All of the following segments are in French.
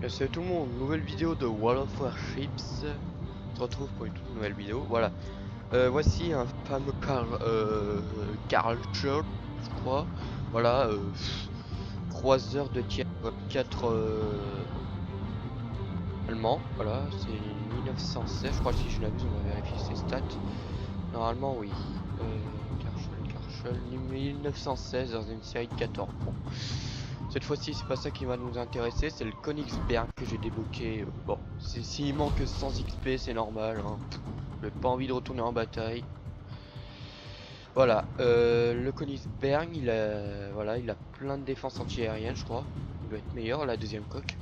Salut tout le monde, nouvelle vidéo de World of Warships. On se retrouve pour une toute nouvelle vidéo. Voilà. Voici un fameux Carl Schurz, je crois. Voilà. Croiseur de tiers 4 allemand. Voilà. C'est 1916. Je crois que si je l'abuse, on va vérifier ses stats. Normalement, oui. Karl 1916 dans une série de 14. Bon. Cette fois-ci, c'est pas ça qui va nous intéresser, c'est le Königsberg que j'ai débloqué. Bon, s'il manque 100 XP, c'est normal. Hein. J'ai pas envie de retourner en bataille. Voilà, le Königsberg, il a plein de défense anti-aérienne, je crois. Il doit être meilleur, la deuxième coque.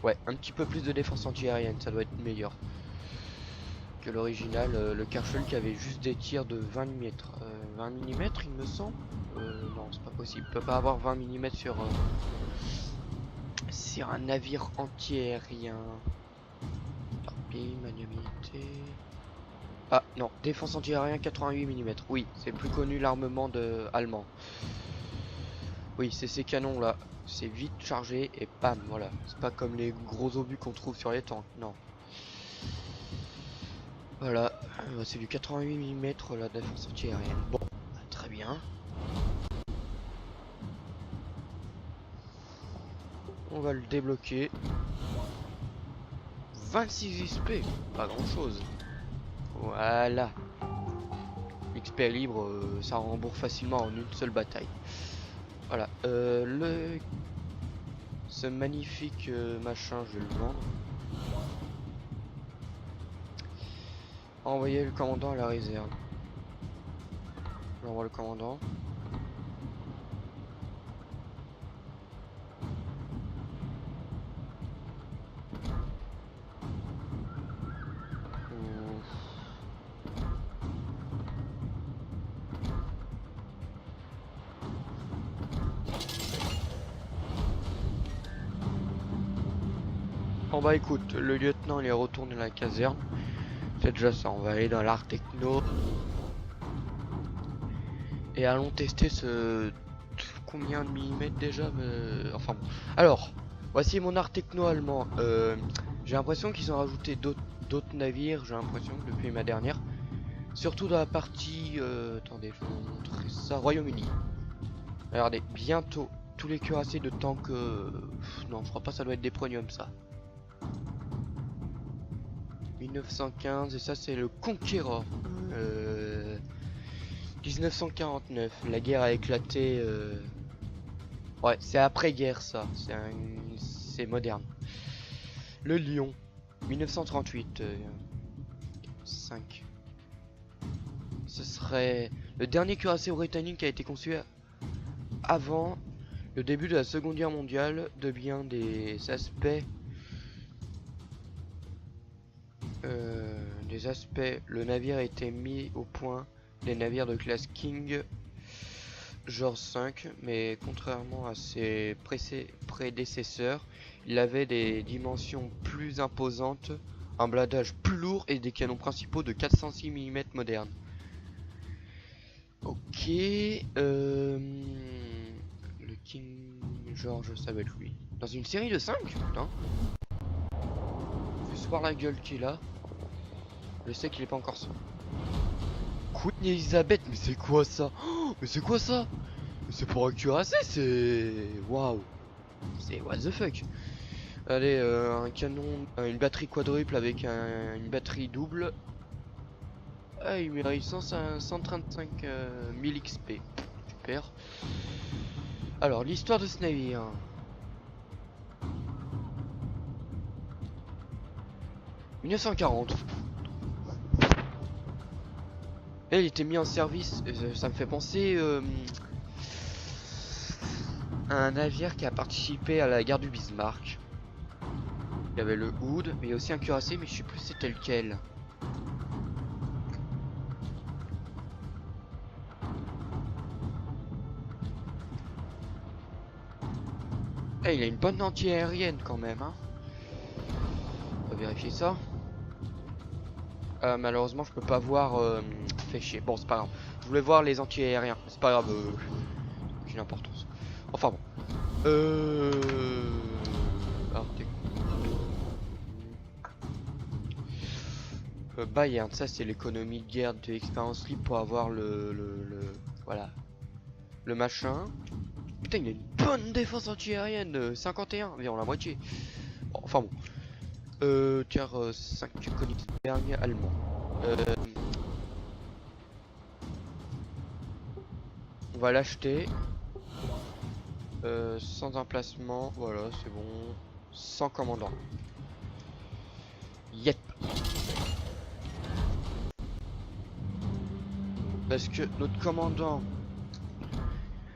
Ouais, un petit peu plus de défense anti-aérienne, ça doit être meilleur que l'original. Le Karl qui avait juste des tirs de 20 mm. 20 mm, il me semble. Non, c'est pas possible. Il peut pas avoir 20 mm sur un navire anti-aérien. Torpille, maniabilité. Ah non, défense anti-aérien 88 mm. Oui, c'est plus connu l'armement allemand. Oui, c'est ces canons là. C'est vite chargé et bam, voilà. C'est pas comme les gros obus qu'on trouve sur les tanks, non. Voilà, c'est du 88 mm la défense anti-aérienne. Bon, très bien. On va le débloquer. 26 XP, pas grand chose. Voilà. XP libre, ça rembourse facilement en une seule bataille. Voilà. Ce magnifique machin, je vais le vendre. Envoyer le commandant à la réserve. J'envoie le commandant. Bon bah écoute, le lieutenant il est retourné à la caserne. C'est déjà ça, on va aller dans l'art techno. Et allons tester ce... Combien de millimètres déjà Enfin bon. Alors, voici mon art techno allemand. J'ai l'impression qu'ils ont rajouté d'autres navires, j'ai l'impression, depuis ma dernière. Surtout dans la partie... attendez, je vais vous montrer ça. Royaume-Uni. Regardez, bientôt, tous les cuirassés de tank... non, je crois pas, ça doit être des premiums, ça. 1915, et ça c'est le Conqueror. 1949, la guerre a éclaté. Ouais, c'est après-guerre ça, c'est moderne. Le Lion, 1938, 5. Ce serait le dernier cuirassé britannique qui a été conçu avant le début de la Seconde Guerre mondiale, de bien des aspects. Le navire a été mis au point des navires de classe King George V, mais contrairement à ses prédécesseurs, il avait des dimensions plus imposantes, un blindage plus lourd et des canons principaux de 406 mm modernes. Ok, le King George, ça va être lui. Dans une série de 5, putain. Je vais voir la gueule qu'il a. Je sais qu'il est pas encore ça. Queen Elizabeth, mais c'est quoi ça? Oh, mais c'est quoi ça? Mais c'est pour un cuirassé, c'est... Waouh. C'est what the fuck. Allez, un canon, une batterie quadruple avec une batterie double. Ah, il mérite 135 000 XP. Super. Alors, l'histoire de ce navire. « 1940. Et il était mis en service, ça me fait penser à un navire qui a participé à la guerre du Bismarck. Il y avait le Hood, mais il y a aussi un cuirassé, mais je sais plus c'était lequel. Eh, il a une bonne anti-aérienne quand même, hein. On va vérifier ça. Malheureusement, je peux pas voir. Fait chier. Bon, c'est pas grave. Je voulais voir les anti-aériens. C'est pas grave. Aucune importance. Enfin bon. Alors, Bayern, ça c'est l'économie de guerre de l'expérience libre pour avoir voilà, le machin. Putain, il a une bonne défense anti-aérienne, 51, environ la moitié. Bon, enfin bon. Tiers 5 Königsberg allemand. On va l'acheter. Sans emplacement, voilà, c'est bon. Sans commandant. Yep. Parce que notre commandant,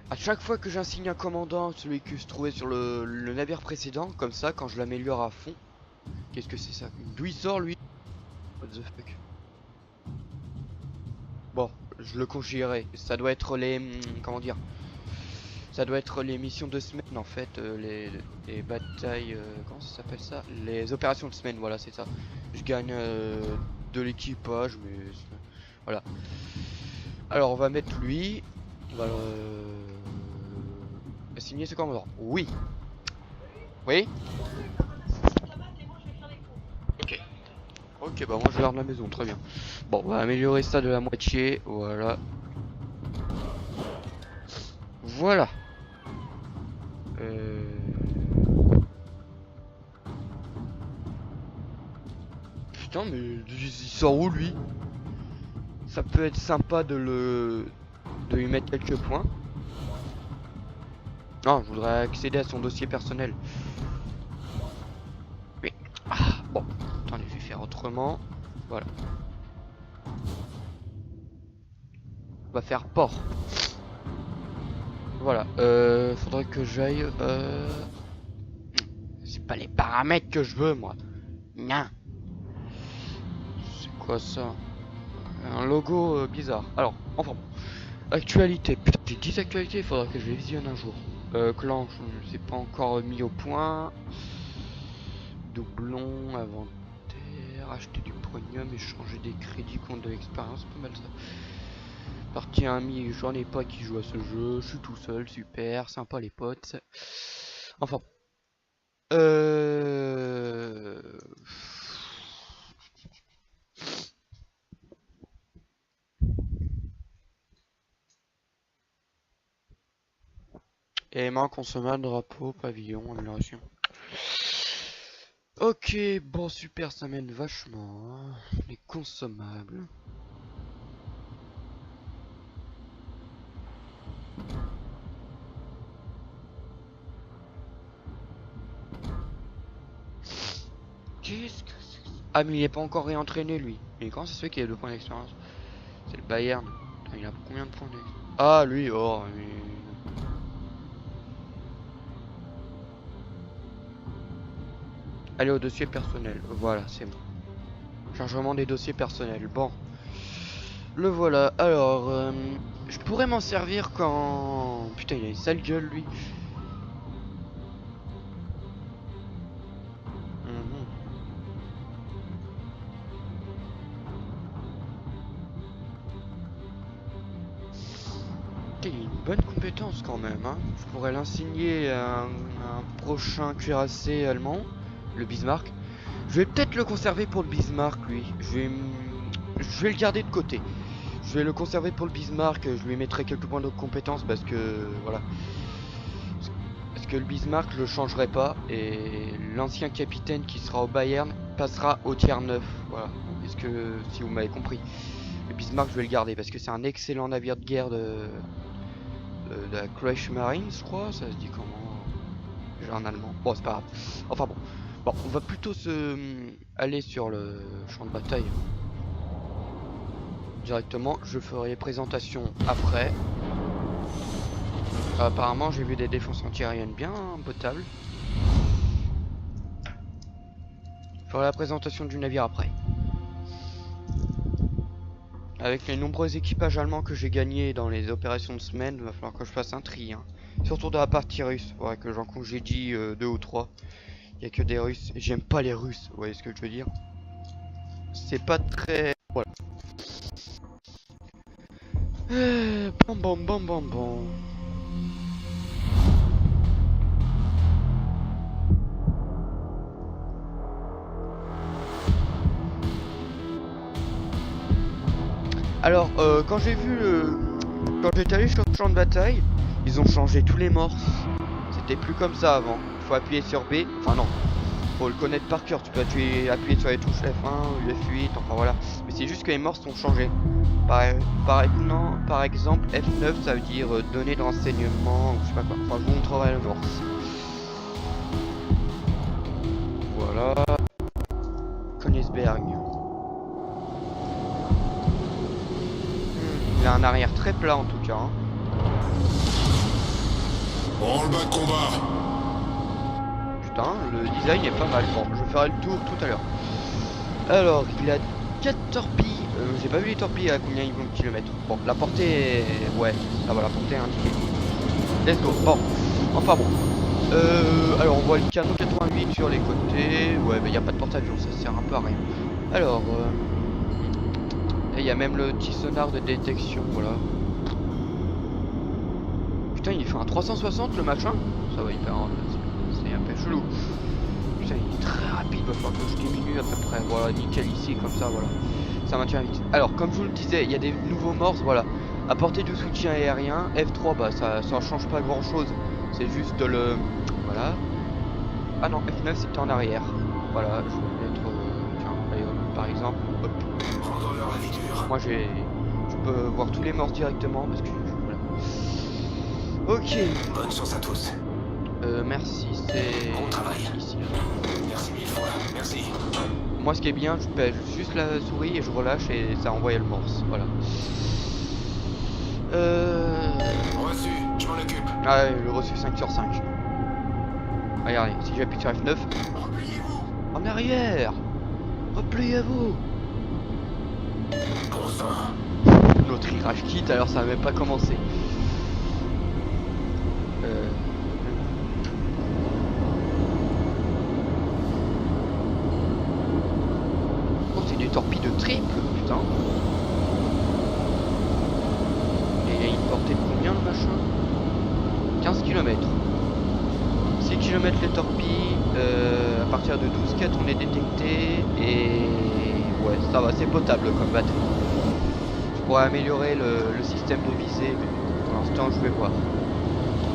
à chaque fois que j'insigne un commandant, celui que je trouvais sur le navire précédent, comme ça, quand je l'améliore à fond. Qu'est-ce que c'est ça? D'où il sort lui? What the fuck? Bon, je le confierai. Ça doit être les... comment dire? Ça doit être les missions de semaine en fait, les batailles... comment ça s'appelle ça? Les opérations de semaine, voilà, c'est ça. Je gagne de l'équipage, mais... voilà. Alors on va mettre lui. On va assigner ce commandant. Oui. Oui. Ok. Ok, bah moi je garde la maison, très bien. Bon, on va améliorer ça de la moitié, voilà. Voilà. Putain, mais il sort où lui? Ça peut être sympa de lui mettre quelques points. Non, je voudrais accéder à son dossier personnel. Oui. Ah, bon. Attendez, je vais faire autrement. Voilà. On va faire port. Voilà. Faudrait que j'aille... C'est pas les paramètres que je veux, moi. Non. C'est quoi ça? Un logo bizarre. Alors, enfin bon. Actualité. Putain, j'ai 10 actualités, il faudra que je les visionne un jour. Clan, je ne sais pas encore mis au point. Doublon, inventaire, acheter du premium, échanger des crédits contre de l'expérience, pas mal ça. Partie 1 j'en ai pas qui joue à ce jeu, je suis tout seul, super, sympa les potes. Enfin. Éléments consommables, drapeau, pavillon, amélioration. Ok, bon super, ça mène vachement. Hein. Les consommables. Qu'est-ce que c'est? Ah mais il est pas encore réentraîné lui. Mais comment ça se fait qu'il a 2 points d'expérience? C'est le Bayern. Putain, il a combien de points d'expérience? Ah lui, oh lui. Allez au dossier personnel, voilà c'est bon. Chargement des dossiers personnels, bon. Le voilà, alors je pourrais m'en servir quand... Putain il a une sale gueule lui. Il a une bonne compétence quand même, hein. Je pourrais l'insigner à un prochain cuirassé allemand, le Bismarck. Je vais peut-être le conserver pour le Bismarck lui. Je vais le garder de côté. Je vais le conserver pour le Bismarck, je lui mettrai quelques points de compétence parce que voilà. Parce que le Bismarck je le changerai pas et l'ancien capitaine qui sera au Bayern passera au tiers 9. Voilà. Est-ce que si vous m'avez compris. Le Bismarck je vais le garder parce que c'est un excellent navire de guerre de la Crash Marines je crois, ça se dit comment déjà en allemand. Bon c'est pas grave. Enfin bon. Bon, on va plutôt aller sur le champ de bataille. Directement, je ferai présentation après. Apparemment, j'ai vu des défenses antiaériennes bien potables. Je ferai la présentation du navire après. Avec les nombreux équipages allemands que j'ai gagnés dans les opérations de semaine, il va falloir que je fasse un tri. Hein. Surtout dans la partie russe, il faudrait que j'en congédie 2 ou 3. Il n'y a que des Russes. J'aime pas les Russes, vous voyez ce que je veux dire? C'est pas très... Voilà. Bon bon bon bon bon. Alors, quand j'ai vu quand j'étais allé sur le champ de bataille, ils ont changé tous les morses. C'était plus comme ça avant. Il faut appuyer sur B. Enfin non, faut le connaître par cœur. Tu peux appuyer sur les touches F1 ou F8, enfin voilà. Mais c'est juste que les morses ont changé. Par exemple, F9 ça veut dire donner de renseignements ou je sais pas quoi. Enfin, je vous montrerai le morse. Voilà. Königsberg. Il a un arrière très plat en tout cas. Hein. Roll-bas de combat. Putain, le design est pas mal. Bon, je ferai le tour tout à l'heure. Alors, il a 4 torpilles. J'ai pas vu les torpilles à combien ils vont de kilomètres. Bon, la portée est... Ouais, là voilà, la portée est indiquée. Let's go. Bon, enfin bon. Alors, on voit le canon 88 sur les côtés. Ouais, mais il n'y a pas de porte-avions, ça sert un peu à rien. Alors, il y a même le petit sonar de détection, voilà. Putain, il fait un 360 le machin. Ça va hyper... C'est un peu chelou. Putain, il est très rapide, il va falloir que je diminue à peu près. Voilà, nickel ici, comme ça, voilà. Ça maintient vite. Alors, comme je vous le disais, il y a des nouveaux morses, voilà. À portée de soutien aérien, F3, bah ça change pas grand chose. C'est juste le... Voilà. Ah non, F9 c'était en arrière. Voilà, je vais mettre... tiens, allez, hop, par exemple, hop. Moi j'ai... Je peux voir tous les morses directement parce que... Voilà. Ok. Bonne chance à tous. Merci, c'est... Bon travail. Ici. Merci mille fois. Merci. Moi ce qui est bien, je pèse juste la souris et je relâche et ça envoie le morse, voilà. Reçu, je m'en occupe. Ah ouais, le reçu 5 sur 5. Regardez, si j'appuie sur F9... Repliez-vous. En arrière. Repliez-vous. Bon sang. Notre virage quitte alors ça n'a même pas commencé. Oh, c'est des torpilles de triple, putain. Et il y a une portée de combien le machin? 15 km. 6 km les torpilles. À partir de 12 4 on est détecté. Et ouais, ça va, c'est potable comme batterie. Je pourrais améliorer le système de visée, mais pour l'instant je vais voir.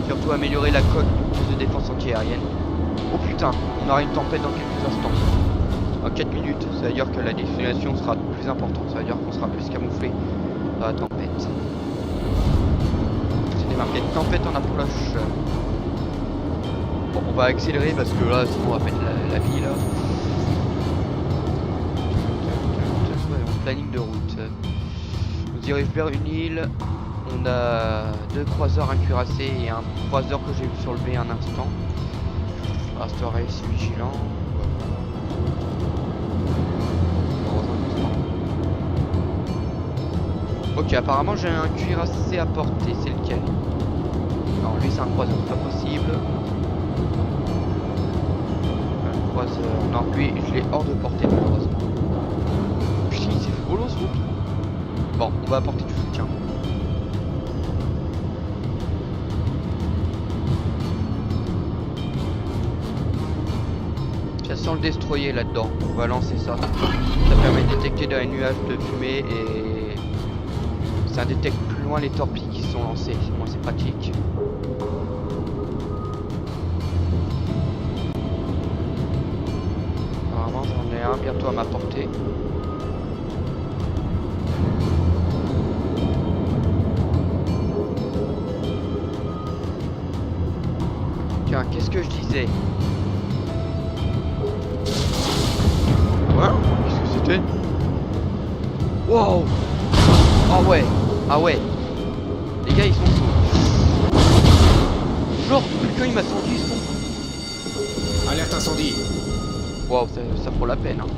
Surtout améliorer la coque de défense anti-aérienne. Oh putain, on aura une tempête dans quelques instants. En 4 minutes, ça veut dire que la destination sera plus importante, ça veut dire qu'on sera plus camouflé dans la tempête. C'est marqué tempête en approche. Bon, on va accélérer parce que là, sinon on va mettre la vie là. Planning de route. On se dirige vers une île. On a 2 croiseurs, un cuirassé et un croiseur que j'ai vu sur le B un instant. Je resterai ici vigilant. Ok, apparemment j'ai un cuirassé à portée, c'est lequel? Non, lui c'est un croiseur, pas possible. Un croiseur, non, lui je l'ai hors de portée malheureusement. Putain, il s'est fait bolos, bon, on va apporter du soutien. Ça sent le destroyer là-dedans, on va lancer ça. Ça permet de détecter dans les nuages de fumée et ça détecte plus loin les torpilles qui sont lancées. Moi c'est pratique. Apparemment j'en ai un bientôt à ma portée. Tiens, qu'est-ce que je disais? Hein? Qu'est-ce que c'était? Wow! Ah ouais! Ah ouais! Les gars ils sont fous! Genre, quelqu'un il m'a senti ils sont... Alerte incendie. Wow, ça vaut la peine hein!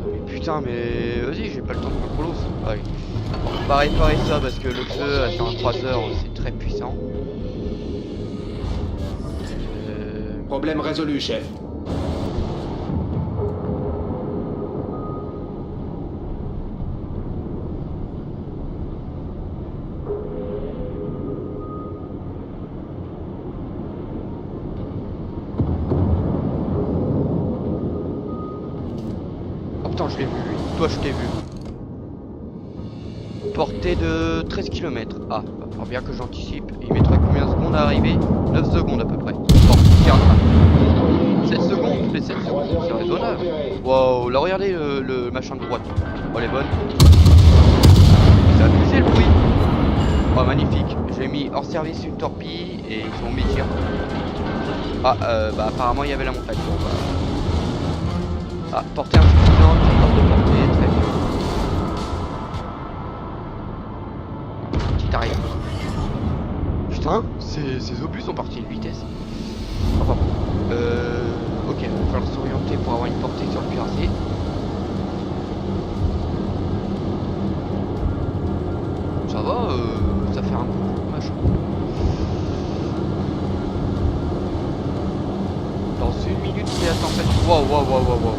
Mais putain mais... Vas-y, j'ai pas le temps de me colosse. Allez. Bon, on va réparer ça parce que le feu sur un croiseur c'est très puissant. Problème résolu, chef. Oh putain, je l'ai vu lui. toi je t'ai vu. Portée de 13 km. Ah, va falloir bien que j'anticipe. Il mettrait combien de secondes à arriver? 9 secondes à peu près. Bon, tiens, 7 secondes, les 7 secondes, c'est raisonnable. Wow, là regardez le machin de droite. Oh, elle est bonne. Ça a poussé le bruit. Oh, magnifique. J'ai mis hors service une torpille et ils ont mis tir. Ah, bah apparemment il y avait la montagne. Bon, bah... Ah, portée insuffisante, porte de portée, très bien. Petite arrière. Putain, ces obus sont partis de vitesse. Enfin bon. Ok, il va falloir s'orienter pour avoir une portée sur le cuirassé. Ça va, ça fait un bon machin. Dans une minute, c'est la tempête. Wow, wow, wow, wow, wow.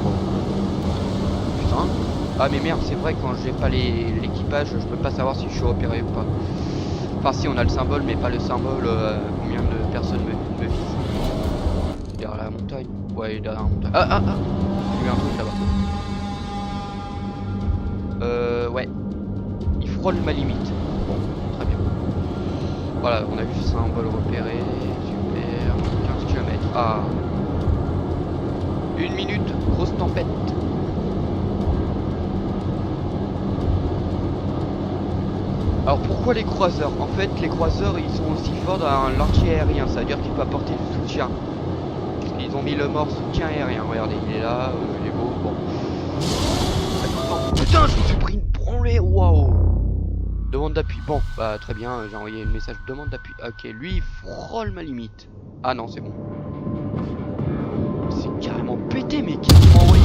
Putain. Ah mais merde, c'est vrai, quand j'ai pas l'équipage, je peux pas savoir si je suis repéré ou pas. Enfin si, on a le symbole, mais pas le symbole combien de personnes me visent. Derrière la montagne. Ouais, derrière la montagne. Ah. J'ai vu un truc là-bas. Ouais. Il frôle ma limite. Bon, très bien. Voilà, on a vu le symbole repéré. Super. 15 km. Ah. 1 minute, grosse tempête. Alors pourquoi les croiseurs? En fait, les croiseurs ils sont aussi forts dans l'anti-aérien, ça veut dire qu'il peut apporter du soutien. Ils ont mis le mort soutien aérien, regardez, il est là, il est beau, bon. Oh, putain, je me suis pris une branlée, waouh! Demande d'appui, bon, bah très bien, j'ai envoyé le message demande d'appui. Ok, lui il frôle ma limite. Ah non, c'est bon. C'est carrément pété, mais qui m'a envoyé?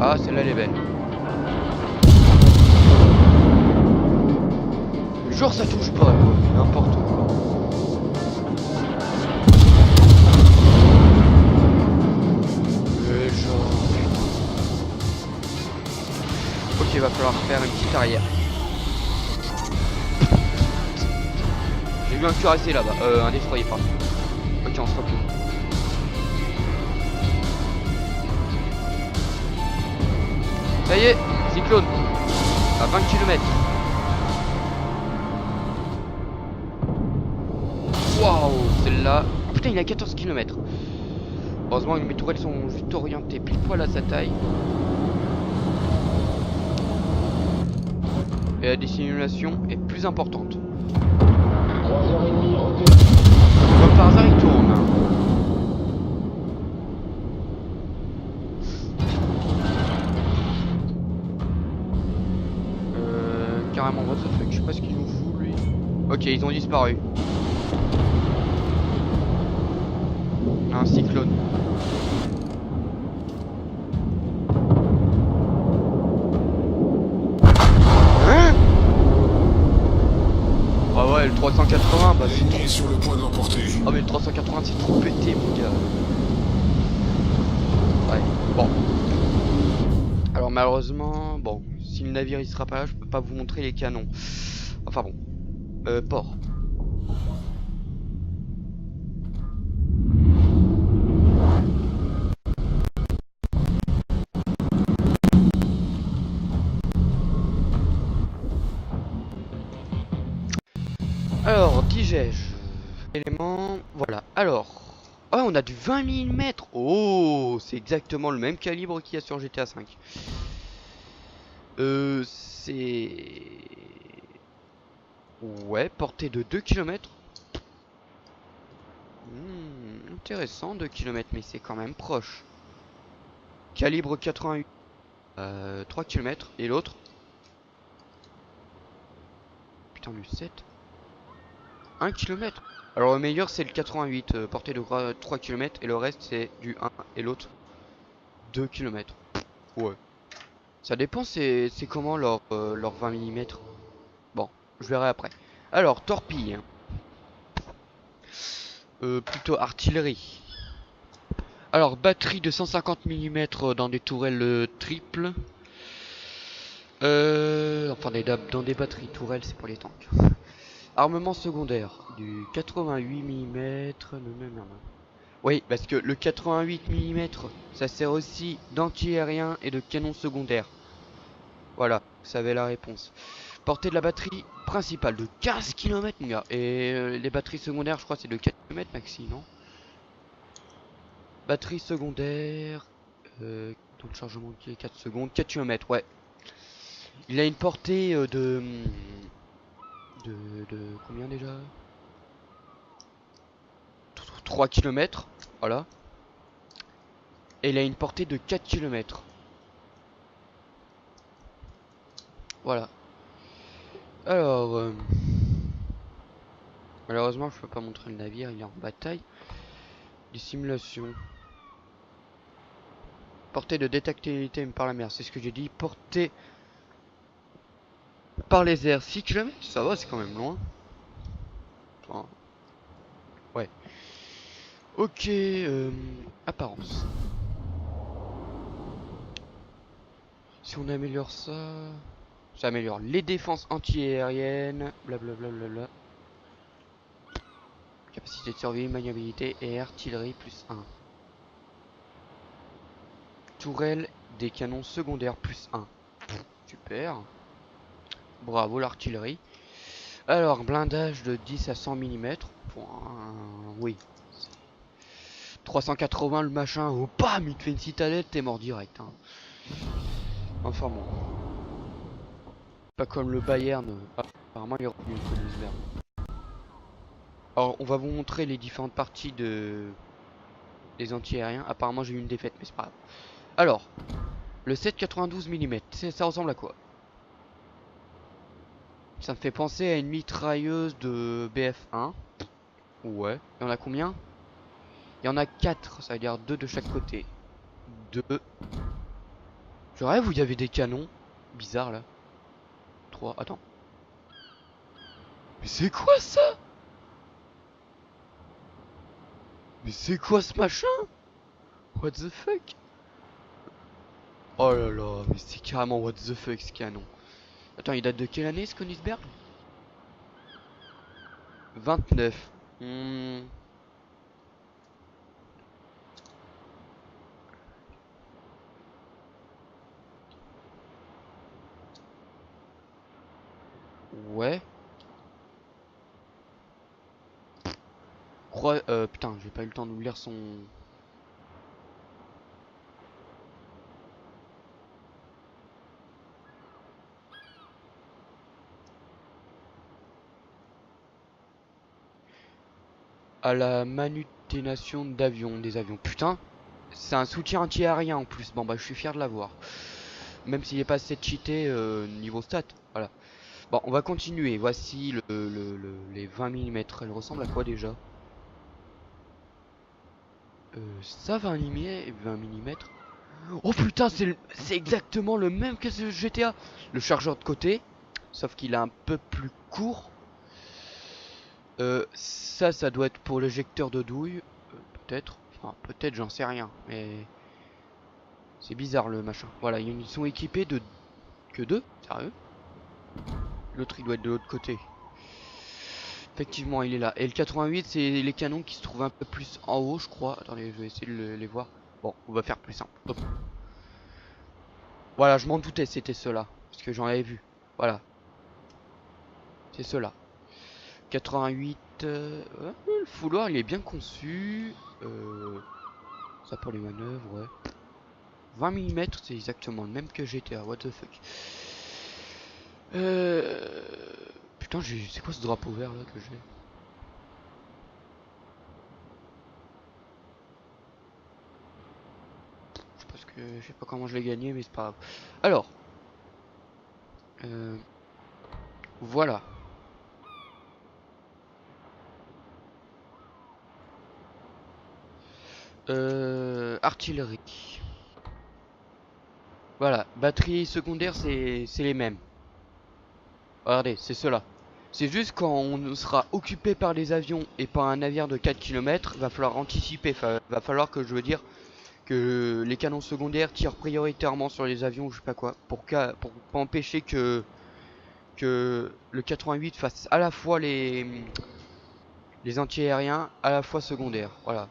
Ah, celle-là elle est belle. Genre ça touche pas, quoi, n'importe quoi. Genre... Ok, va falloir faire une petite arrière. J'ai vu un cuirassé là-bas, un destroyer pardon. Ok, on se recule. Ça y est, cyclone. À 20 km. Waouh, celle-là. Oh, putain, il est à 14 km. Heureusement que mes tourelles sont juste orientées pile poil à sa taille. Et la dissimulation est plus importante. 3h30. Comme par hasard, il tourne. Carrément, what the fuck, je sais pas ce qu'il nous fout lui. Ok, ils ont disparu. Un cyclone. Hein? Ah ouais, le 380, bah c'est trop... sur le point de l'emporter. Ah mais le 380 c'est trop pété mon gars. Ouais, bon. Alors malheureusement, bon, si le navire il sera pas là, je peux pas vous montrer les canons. Enfin bon. Port. Alors, disais-je, élément, voilà. Alors, oh, on a du 20 mm. Oh, c'est exactement le même calibre qu'il y a sur GTA 5. C'est... Ouais, portée de 2 km. Intéressant, 2 km, mais c'est quand même proche. Calibre 88. 3 km. Et l'autre? Putain, du 7. 1 km. Alors le meilleur c'est le 88, portée de 3 km. Et le reste c'est du 1 et l'autre 2 km. Ouais. Ça dépend c'est comment leur 20 mm. Bon, je verrai après. Alors, torpille. Plutôt artillerie. Alors, batterie de 150 mm dans des tourelles triples. Enfin, dans des batteries tourelles, c'est pour les tanks. Armement secondaire. Du 88 mm. Oui, parce que le 88 mm, ça sert aussi d'anti-aérien et de canon secondaire. Voilà, vous savez la réponse. Portée de la batterie principale de 15 km, mon gars. Et les batteries secondaires, je crois, c'est de 4 km maxi, non? Batterie secondaire. Temps de chargement qui est 4 secondes. 4 km, ouais. Il a une portée de combien déjà? 3 km. Voilà. Et il a une portée de 4 km. Voilà. Alors, malheureusement, je peux pas montrer le navire, il est en bataille. Des simulations. Portée de détectabilité par la mer, c'est ce que j'ai dit. Portée par les airs, 6 km, ça va, c'est quand même loin. Enfin, ouais. Ok, apparence. Si on améliore ça... Ça améliore les défenses anti-aériennes, blablabla. Capacité de survie, maniabilité et artillerie plus 1. Tourelle des canons secondaires plus 1. Super. Bravo l'artillerie. Alors, blindage de 10 à 100 mm. Oui. 380 le machin. Oh, bam, il te fait une citadelle, t'es mort direct. Hein. Enfin bon. Pas comme le Bayern. Apparemment, il est revenu le Königsberg. Alors, on va vous montrer les différentes parties des anti-aériens. Apparemment, j'ai eu une défaite, mais c'est pas grave. Alors, le 7,92 mm, ça ressemble à quoi? Ça me fait penser à une mitrailleuse de BF1. Ouais. Il y en a combien? Il y en a 4, ça veut dire 2 de chaque côté. 2. Je rêve où il y avait des canons. Bizarre là. 3, attends. Mais c'est quoi ça? Mais c'est quoi ce machin? What the fuck? Oh là là, mais c'est carrément what the fuck ce canon. Attends, il date de quelle année ce Königsberg? 29. Ouais. Putain, j'ai pas eu le temps de lire son... À la manutention d'avions, des avions. Putain, c'est un soutien anti-aérien en plus. Bon bah je suis fier de l'avoir. Même s'il est pas assez cheaté niveau stat. Voilà. Bon, on va continuer. Voici les 20 mm. Elle ressemble à quoi déjà? Ça 20 mm. Oh putain, c'est exactement le même que ce GTA. Le chargeur de côté, sauf qu'il est un peu plus court. Ça doit être pour l'éjecteur de douille. Peut-être. Enfin, peut-être, j'en sais rien. Mais c'est bizarre le machin. Voilà, ils sont équipés de... Que deux? Sérieux? L'autre, il doit être de l'autre côté. Effectivement, il est là. Et le 88, c'est les canons qui se trouvent un peu plus en haut, je crois. Attendez, je vais essayer de les voir. Bon, on va faire plus simple. Hop. Voilà, je m'en doutais, c'était ceux-là. Parce que j'en avais vu. Voilà. C'est ceux-là. 88. Le fouloir, il est bien conçu. Ça pour les manœuvres, ouais. 20 mm, c'est exactement le même que GTA. What the fuck. Putain, c'est quoi ce drapeau vert là que j'ai? Je sais pas comment je l'ai gagné, mais c'est pas grave. Alors, voilà. Artillerie. Voilà, batterie secondaire, c'est les mêmes. Regardez, c'est cela. C'est juste quand on sera occupé par les avions et par un navire de 4 km, va falloir anticiper. Va falloir que, je veux dire, que les canons secondaires tirent prioritairement sur les avions ou je sais pas quoi. Pour empêcher que le 88 fasse à la fois les anti-aériens, à la fois secondaires. Voilà.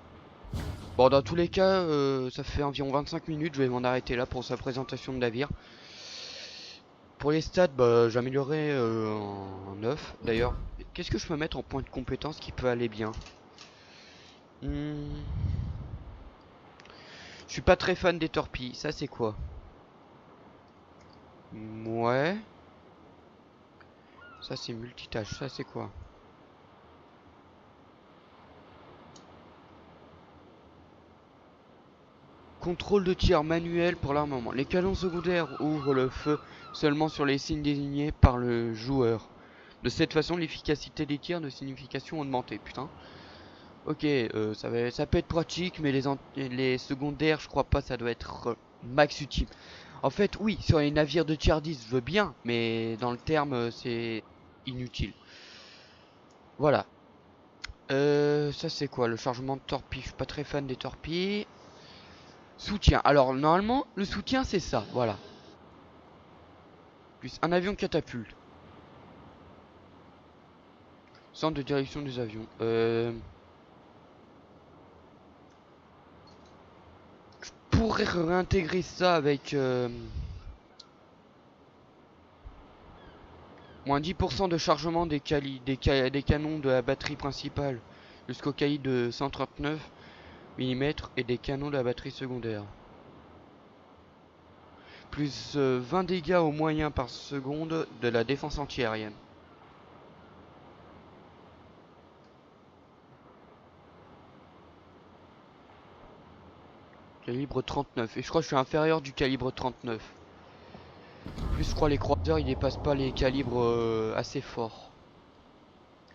Bon, dans tous les cas, ça fait environ 25 minutes, je vais m'en arrêter là pour sa présentation de navire. Pour les stats, bah, j'améliorerai en 9. D'ailleurs, qu'est-ce que je peux mettre en point de compétence qui peut aller bien? Je suis pas très fan des torpilles, ça c'est quoi? Ouais. Ça c'est multitâche, ça c'est quoi? Contrôle de tir manuel pour l'armement. Les canons secondaires ouvrent le feu seulement sur les signes désignés par le joueur. De cette façon, l'efficacité des tirs de signification augmentée. Putain. Ok, ça peut être pratique, mais les secondaires, je crois pas, ça doit être max utile. En fait, oui, sur les navires de tier 10, je veux bien, mais dans le terme, c'est inutile. Voilà. Ça c'est quoi? Le chargement de torpilles. Je suis pas très fan des torpilles. Soutien. Alors, normalement, le soutien, c'est ça. Voilà. Plus un avion catapulte. Centre de direction des avions. Je pourrais réintégrer ça avec... moins 10% de chargement des canons de la batterie principale jusqu'au calibre de 139 mm et des canons de la batterie secondaire. Plus 20 dégâts au moyen par seconde de la défense antiaérienne. Calibre 39. Et je crois que je suis inférieur du calibre 39. Plus je crois les croiseurs ils dépassent pas les calibres assez forts.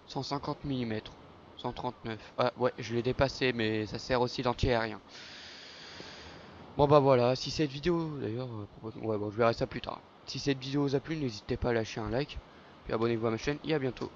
150 mm. 139. Ah ouais, je l'ai dépassé, mais ça sert aussi d'anti-aérien. Bon bah voilà, si cette vidéo d'ailleurs, ouais bon je verrai ça plus tard. Si cette vidéo vous a plu, n'hésitez pas à lâcher un like, puis abonnez-vous à ma chaîne et à bientôt.